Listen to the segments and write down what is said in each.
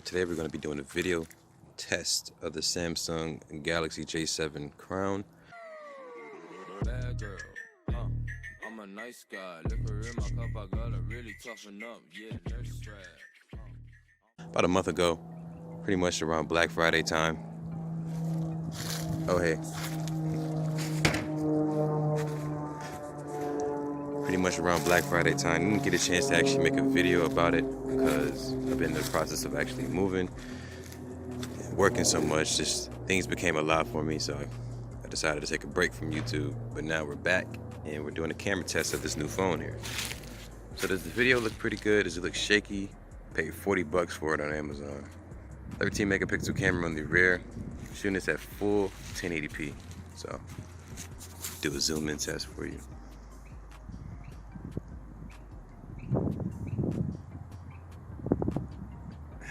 Today we're going to be doing a video test of the Samsung Galaxy J7 Crown. Bad girl, I'm a nice guy. Liquor in my cup, I gotta really toughen up. Yeah, nurse strap. About a month ago, pretty much around Black Friday time. Oh hey. Pretty much around Black Friday time. I didn't get a chance to actually make a video about it because I've been in the process of actually moving, working so much, just things became a lot for me, so I decided to take a break from YouTube. But now we're back and we're doing a camera test of this new phone here. So does the video look pretty good? Does it look shaky? Paid $40 for it on Amazon. 13 megapixel camera on the rear, shooting this at full 1080p. So do a zoom in test for you.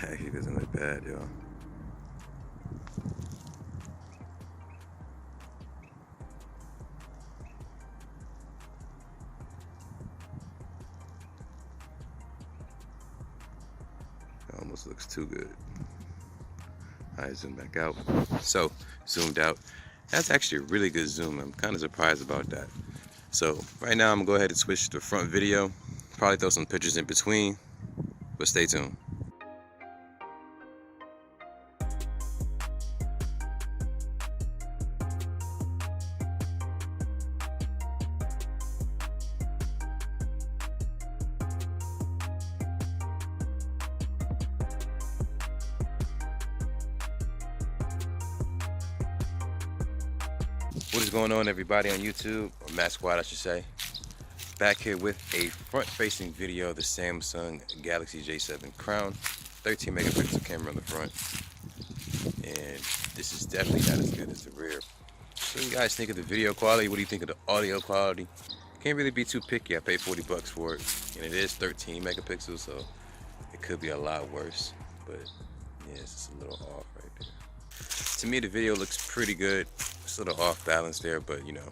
Actually doesn't look bad, y'all. It almost looks too good. Alright, zoom back out. So, zoomed out. That's actually a really good zoom. I'm kind of surprised about that. So, right now I'm gonna go ahead and switch to front video. Probably throw some pictures in between, but stay tuned. What is going on, everybody on YouTube, or Matt Squad I should say. Back here with a front-facing video of the Samsung Galaxy J7 Crown. 13 megapixel camera on the front. And this is definitely not as good as the rear. What do you guys think of the video quality? What do you think of the audio quality? Can't really be too picky. I paid $40 for it. And it is 13 megapixels, so it could be a lot worse. But yeah, it's just a little off right there. To me, the video looks pretty good. It's a little off balance there, but you know,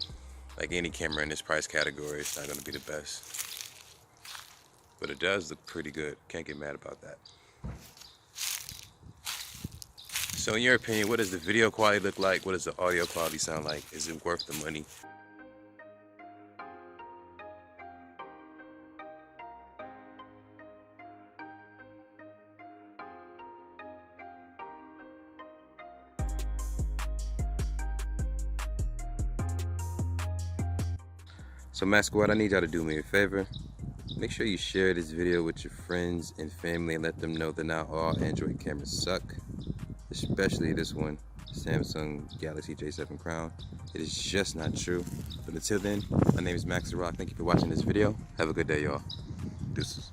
like any camera in this price category, it's not going to be the best. But it does look pretty good. Can't get mad about that. So in your opinion, what does the video quality look like? What does the audio quality sound like? Is it worth the money? So Matt Squad, I need y'all to do me a favor. Make sure you share this video with your friends and family and let them know that not all Android cameras suck. Especially this one, Samsung Galaxy J7 Crown. It is just not true. But until then, my name is Max the Rock. Thank you for watching this video. Have a good day, y'all. Deuces.